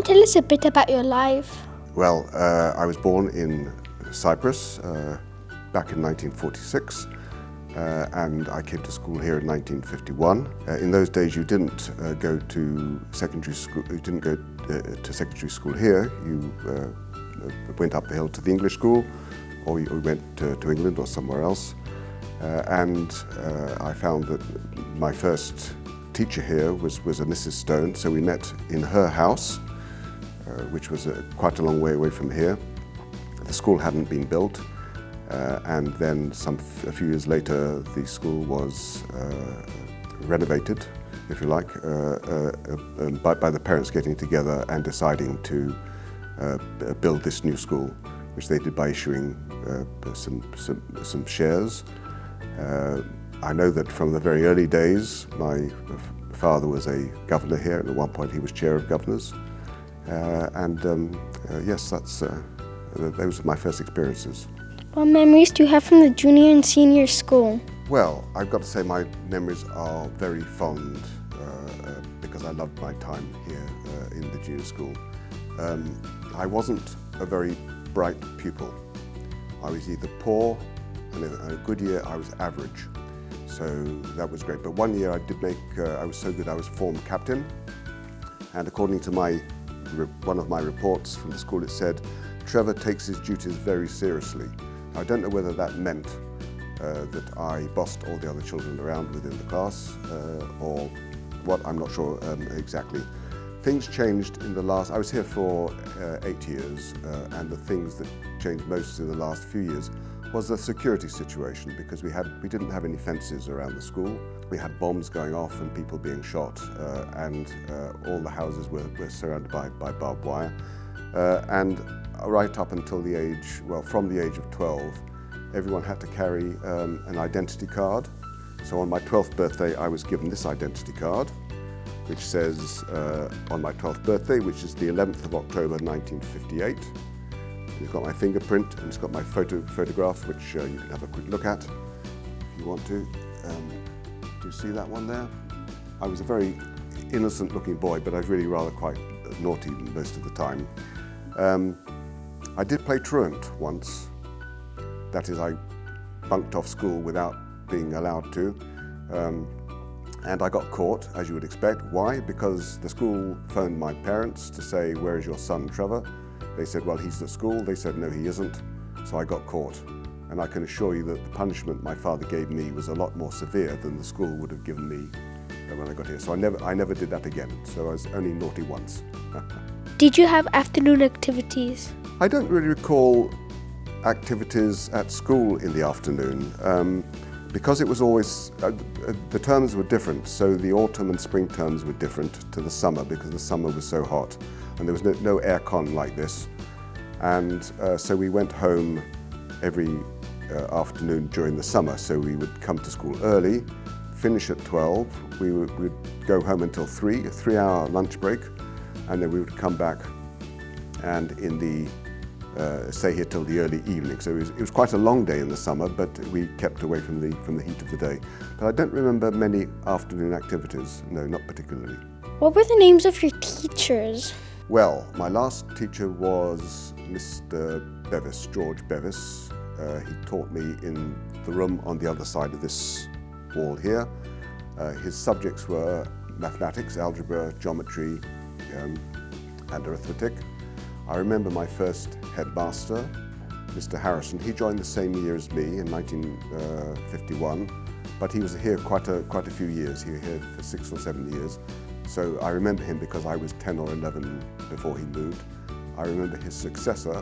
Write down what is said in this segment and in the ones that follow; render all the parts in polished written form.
tell us a bit about your life? Well, I was born in Cyprus back in 1946, and I came to school here in 1951. In those days, you didn't go to secondary school. You didn't go to secondary school here. You went up the hill to the English school, or you went to England or somewhere else. And I found that my first teacher here was a Mrs. Stone, so we met in her house, which was quite a long way away from here. The school hadn't been built, and then a few years later the school was renovated, if you like, by the parents getting together and deciding to build this new school, which they did by issuing some shares. I know that from the very early days, my father was a governor here, and at one point he was chair of governors. Yes, those are my first experiences. What memories do you have from the junior and senior school? Well, I've got to say my memories are very fond because I loved my time here in the junior school. I wasn't a very bright pupil. I was either poor, and in a good year I was average. So that was great. But one year I was so good I was form captain. And according to one of my reports from the school, it said, "Trevor takes his duties very seriously." I don't know whether that meant that I bossed all the other children around within the class or what, I'm not sure exactly. Things changed in I was here for 8 years, and the things that changed most in the last few years was the security situation, because we didn't have any fences around the school. We had bombs going off and people being shot, and all the houses were surrounded by barbed wire. And right up until from the age of 12, everyone had to carry an identity card. So on my 12th birthday, I was given this identity card, which says, on my 12th birthday, which is the 11th of October 1958. It's got my fingerprint, and it's got my photograph, which you can have a quick look at if you want to. Do you see that one there? I was a very innocent-looking boy, but I was really rather quite naughty most of the time. I did play truant once. That is, I bunked off school without being allowed to. And I got caught, as you would expect. Why? Because the school phoned my parents to say, "Where is your son, Trevor?" They said, "Well, he's at school." They said, "No, he isn't." So I got caught. And I can assure you that the punishment my father gave me was a lot more severe than the school would have given me when I got here. So I never did that again. So I was only naughty once. Did you have afternoon activities? I don't really recall activities at school in the afternoon. Because it was always, the terms were different, so the autumn and spring terms were different to the summer, because the summer was so hot and there was no air-con like this. And so we went home every afternoon during the summer. So we would come to school early, finish at 12, we'd go home until 3, a 3-hour lunch break, and then we would come back and stay here till the early evening. So it was quite a long day in the summer, but we kept away from the heat of the day. But I don't remember many afternoon activities, no, not particularly. What were the names of your teachers? Well, my last teacher was Mr Bevis, George Bevis. He taught me in the room on the other side of this wall here. His subjects were mathematics, algebra, geometry, and arithmetic. I remember my first headmaster, Mr Harrison. He joined the same year as me in 1951, but he was here quite a few years. He was here for 6 or 7 years. So I remember him because I was 10 or 11 before he moved. I remember his successor,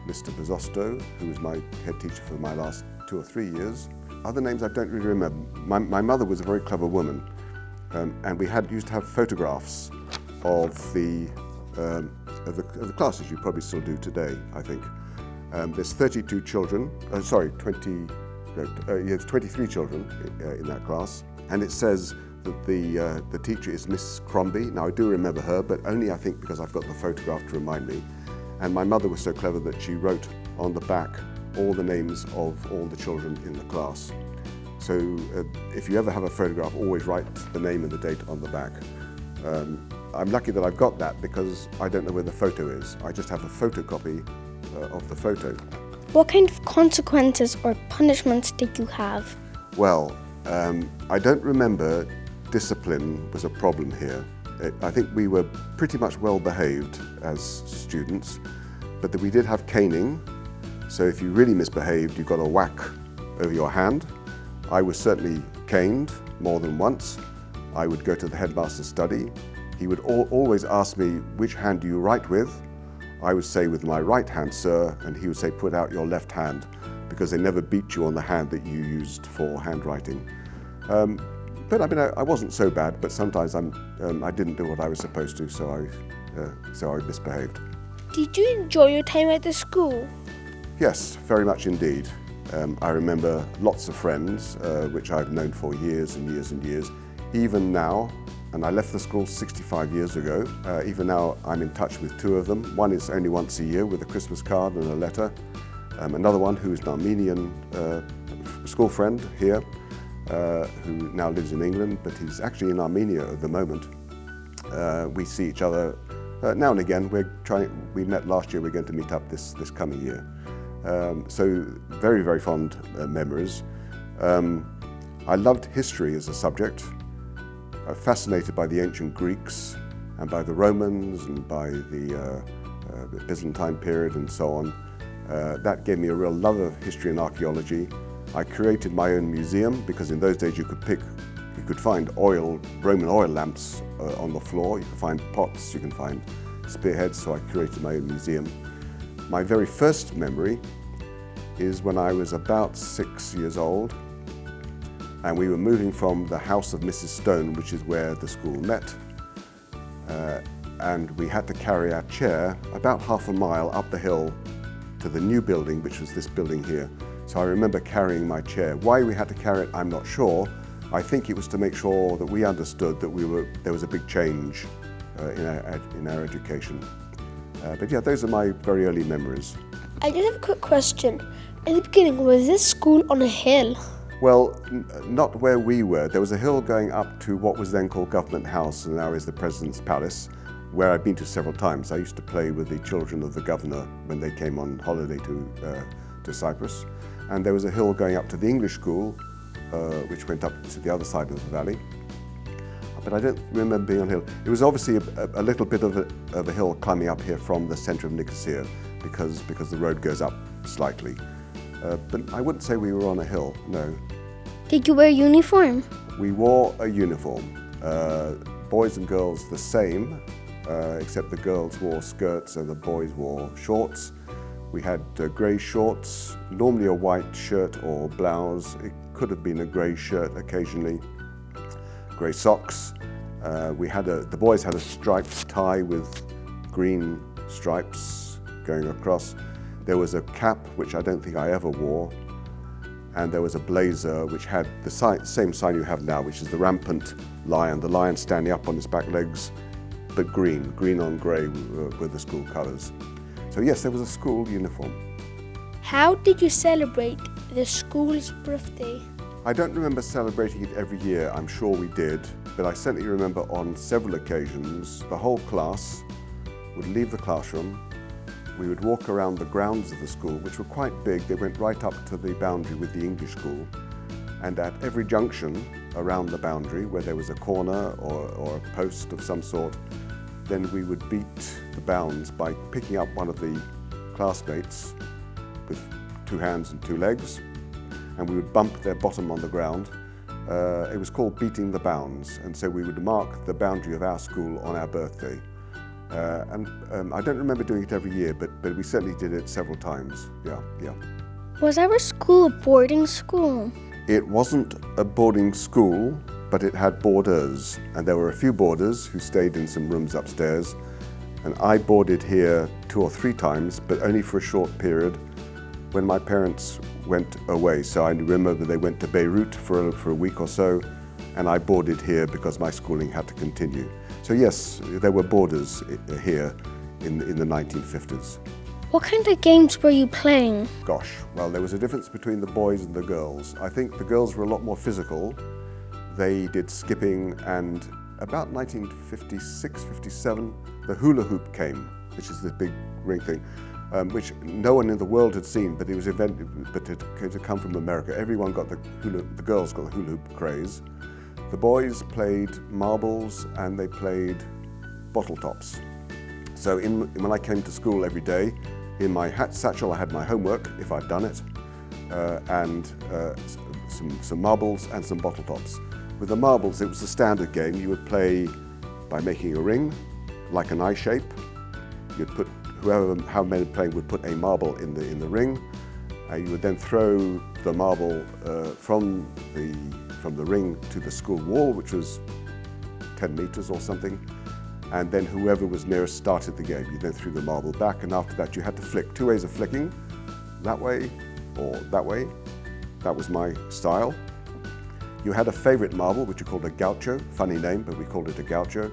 Mr Bezosto, who was my head teacher for my last 2 or 3 years. Other names I don't really remember. My mother was a very clever woman, and we used to have photographs of the classes. You probably still do today, I think. There's 32 children, there's 23 children in that class, and it says that the teacher is Miss Crombie. Now I do remember her, but only I think because I've got the photograph to remind me. And my mother was so clever that she wrote on the back all the names of all the children in the class. So if you ever have a photograph, always write the name and the date on the back. I'm lucky that I've got that because I don't know where the photo is. I just have a photocopy of the photo. What kind of consequences or punishments did you have? Well, I don't remember discipline was a problem here. I think we were pretty much well behaved as students, but we did have caning. So if you really misbehaved, you got a whack over your hand. I was certainly caned more than once. I would go to the headmaster's study. He would always ask me, which hand do you write with? I would say, with my right hand, sir, and he would say, put out your left hand, because they never beat you on the hand that you used for handwriting. But I mean, I wasn't so bad, but sometimes I didn't do what I was supposed to, so I misbehaved. Did you enjoy your time at the school? Yes, very much indeed. I remember lots of friends, which I've known for years and years and years. Even now, and I left the school 65 years ago, even now I'm in touch with two of them. One is only once a year with a Christmas card and a letter. Another one who is an Armenian school friend here, who now lives in England, but he's actually in Armenia at the moment. We see each other now and again. We met last year, we're going to meet up this coming year. So very, very fond memories. I loved history as a subject. Fascinated by the ancient Greeks and by the Romans and by the Byzantine period and so on. That gave me a real love of history and archaeology. I created my own museum because in those days you could find Roman oil lamps on the floor, you could find pots, you can find spearheads, so I created my own museum. My very first memory is when I was about 6 years old, and we were moving from the house of Mrs. Stone, which is where the school met, and we had to carry our chair about half a mile up the hill to the new building, which was this building here. So I remember carrying my chair. Why we had to carry it, I'm not sure. I think it was to make sure that we understood that there was a big change in our education. But yeah, those are my very early memories. I just have a quick question. In the beginning, was this school on a hill? Well, not where we were. There was a hill going up to what was then called Government House and now is the President's Palace, where I've been to several times. I used to play with the children of the governor when they came on holiday to Cyprus. And there was a hill going up to the English school, which went up to the other side of the valley. But I don't remember being on a hill. It was obviously a little bit of a hill climbing up here from the centre of Nicosia because the road goes up slightly. But I wouldn't say we were on a hill, no. Did you wear a uniform? We wore a uniform. Boys and girls the same, except the girls wore skirts and the boys wore shorts. We had grey shorts, normally a white shirt or blouse. It could have been a grey shirt occasionally. Grey socks. The boys had a striped tie with green stripes going across. There was a cap, which I don't think I ever wore, and there was a blazer which had the same sign you have now, which is the rampant lion, the lion standing up on its back legs, but green on grey were the school colours. So yes, there was a school uniform. How did you celebrate the school's birthday? I don't remember celebrating it every year, I'm sure we did, but I certainly remember on several occasions the whole class would leave the classroom. We would walk around the grounds of the school, which were quite big. They went right up to the boundary with the English school. And at every junction around the boundary, where there was a corner or a post of some sort, then we would beat the bounds by picking up one of the classmates with 2 hands and 2 legs, and we would bump their bottom on the ground. It was called beating the bounds, and so we would mark the boundary of our school on our birthday. I don't remember doing it every year, but we certainly did it several times, yeah. Was our school a boarding school? It wasn't a boarding school, but it had boarders, and there were a few boarders who stayed in some rooms upstairs, and I boarded here 2 or 3 times, but only for a short period when my parents went away. So I remember they went to Beirut for a week or so, and I boarded here because my schooling had to continue. So yes, there were boarders here in the 1950s. What kind of games were you playing? Gosh, well, there was a difference between the boys and the girls. I think the girls were a lot more physical. They did skipping and about 1956, 57, the hula hoop came, which is the big ring thing, which no one in the world had seen, but it was invented, but it had come from America. Everyone got the girls got the hula hoop craze. The boys played marbles and they played bottle tops. So when I came to school every day, in my hat satchel I had my homework, if I'd done it, and some marbles and some bottle tops. With the marbles, it was a standard game. You would play by making a ring, like an eye shape. You'd put, how many playing would put a marble in the ring. You would then throw the marble from the ring to the school wall, which was 10 meters or something. And then whoever was nearest started the game. You then threw the marble back, and after that you had to flick. 2 ways of flicking, that way or that way. That was my style. You had a favorite marble, which you called a gaucho, funny name, but we called it a gaucho.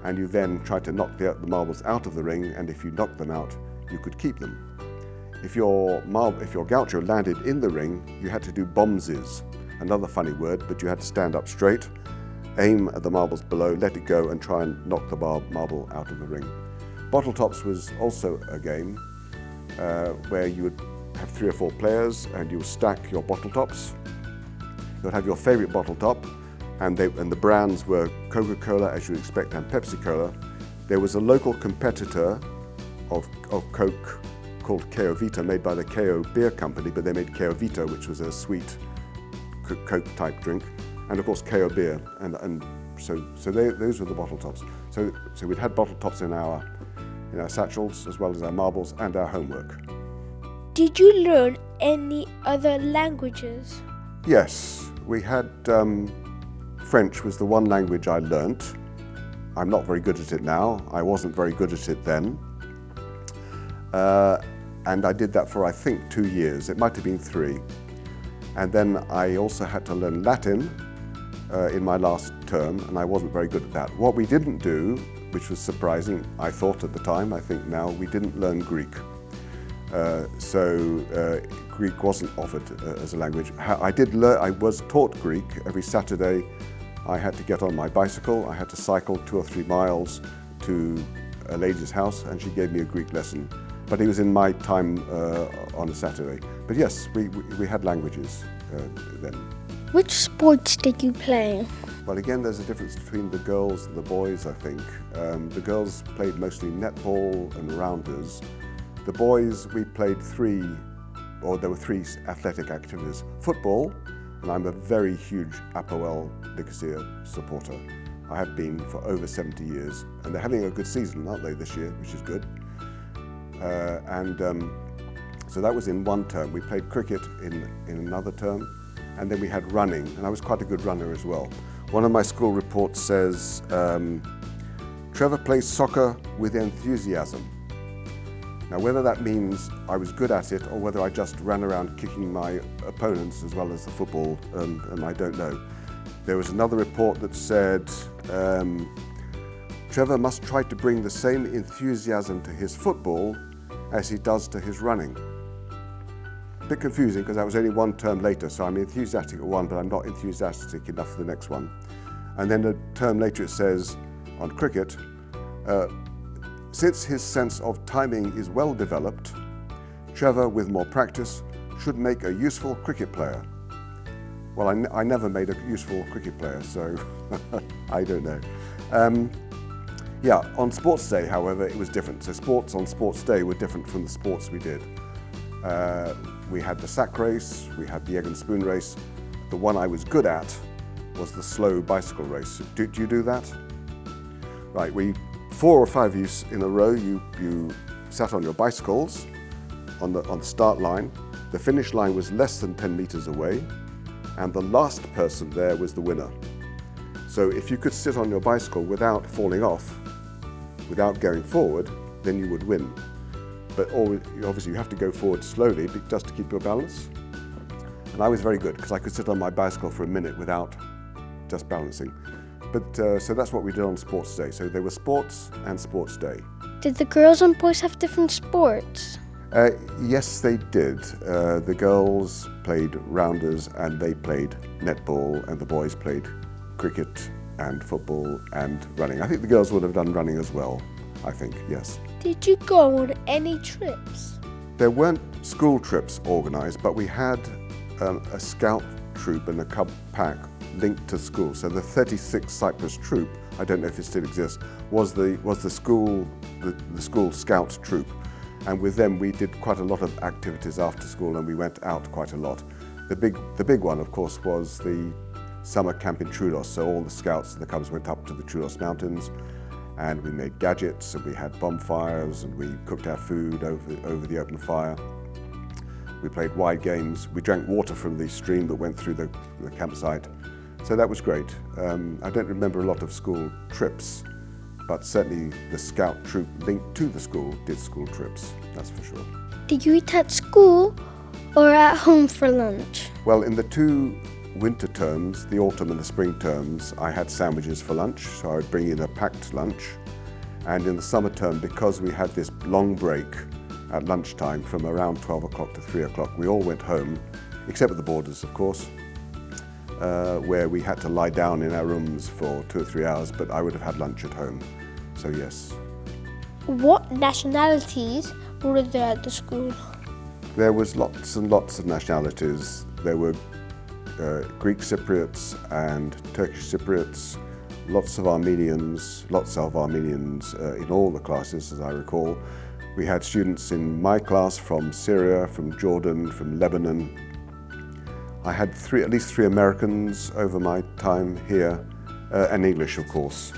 And you then tried to knock the marbles out of the ring, and if you knocked them out, you could keep them. If your gaucho landed in the ring, you had to do bombses, another funny word, but you had to stand up straight, aim at the marbles below, let it go, and try and knock the marble out of the ring. Bottle tops was also a game where you would have 3 or 4 players, and you would stack your bottle tops. You would have your favorite bottle top, and the brands were Coca-Cola, as you would expect, and Pepsi-Cola. There was a local competitor of Coke called KO Vita, made by the KO Beer Company, but they made KO Vita, which was a sweet Coke-type drink, and of course KO Beer, and so those were the bottle tops. So we'd had bottle tops in our satchels, as well as our marbles and our homework. Did you learn any other languages? Yes, we had French was the one language I learnt. I'm not very good at it now. I wasn't very good at it then. And I did that for, I think, 2 years. It might have been 3. And then I also had to learn Latin in my last term, and I wasn't very good at that. What we didn't do, which was surprising, I thought at the time, I think now, we didn't learn Greek. Greek wasn't offered as a language. I was taught Greek every Saturday. I had to get on my bicycle. I had to cycle 2 or 3 miles to a lady's house, and she gave me a Greek lesson. But it was in my time on a Saturday. But yes, we had languages then. Which sports did you play? Well, again, there's a difference between the girls and the boys, I think. The girls played mostly netball and rounders. The boys, we played there were 3 athletic activities. Football, and I'm a very huge Apoel Nicosia supporter. I have been for over 70 years, and they're having a good season, aren't they, this year, which is good. So that was in one term. We played cricket in another term, and then we had running, and I was quite a good runner as well. One of my school reports says, Trevor plays soccer with enthusiasm. Now, whether that means I was good at it or whether I just ran around kicking my opponents as well as the football, and I don't know. There was another report that said, Trevor must try to bring the same enthusiasm to his football as he does to his running. A bit confusing because that was only one term later, so I'm enthusiastic at one, but I'm not enthusiastic enough for the next one. And then a term later it says, on cricket, since his sense of timing is well developed, Trevor, with more practice, should make a useful cricket player. Well, I never made a useful cricket player, so I don't know. Yeah, on sports day, however, it was different. So sports on sports day were different from the sports we did. We had the sack race, we had the egg and spoon race. The one I was good at was the slow bicycle race. Do you do that? Right, 4 or 5 of you in a row, you sat on your bicycles on the start line. The finish line was less than 10 meters away, and the last person there was the winner. So if you could sit on your bicycle without falling off, without going forward, then you would win. But obviously you have to go forward slowly just to keep your balance. And I was very good because I could sit on my bicycle for a minute without just balancing. But so that's what we did on sports day. So there were sports and sports day. Did the girls and boys have different sports? Yes, they did. The girls played rounders and they played netball, and the boys played cricket and football and running. I think the girls would have done running as well, I think, yes. Did you go on any trips? There weren't school trips organised, but we had a scout troop and a cub pack linked to school. So the 36 Cyprus troop, I don't know if it still exists, was the school scout troop. And with them we did quite a lot of activities after school, and we went out quite a lot. The big one, of course, was the summer camp in Troodos. So all the scouts and the cubs went up to the Troodos mountains, and we made gadgets, and we had bonfires, and we cooked our food over the open fire. We played wide games. We drank water from the stream that went through the campsite. So that was great. I don't remember a lot of school trips, but certainly the scout troop linked to the school did school trips, that's for sure. Did you eat at school or at home for lunch? Well, in the 2 winter terms, the autumn and the spring terms, I had sandwiches for lunch, so I would bring in a packed lunch. And in the summer term, because we had this long break at lunchtime from around 12 o'clock to 3 o'clock, we all went home, except with the boarders, of course, where we had to lie down in our rooms for 2 or 3 hours, but I would have had lunch at home, so yes. What nationalities were there at the school? There was lots and lots of nationalities. There were Greek Cypriots and Turkish Cypriots, lots of Armenians in all the classes, as I recall. We had students in my class from Syria, from Jordan, from Lebanon. I had at least three Americans over my time here, and English, of course.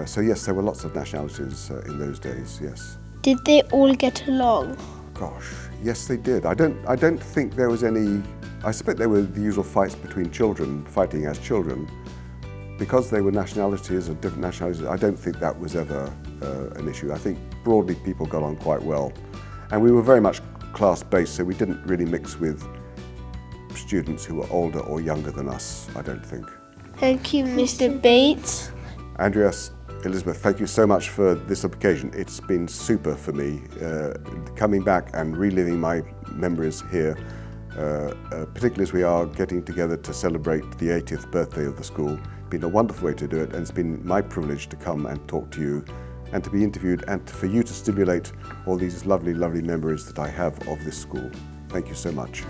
So yes, there were lots of nationalities in those days, yes. Did they all get along? Gosh, yes they did. I don't think there was any. I suspect there were the usual fights between children, fighting as children. Because they were nationalities and different nationalities, I don't think that was ever an issue. I think broadly people got on quite well. And we were very much class-based, so we didn't really mix with students who were older or younger than us, I don't think. Thank you, Mr. Bates. Andreas, Elizabeth, thank you so much for this occasion. It's been super for me, coming back and reliving my memories here, particularly as we are getting together to celebrate the 80th birthday of the school. It's been a wonderful way to do it, and it's been my privilege to come and talk to you and to be interviewed and for you to stimulate all these lovely, lovely memories that I have of this school. Thank you so much.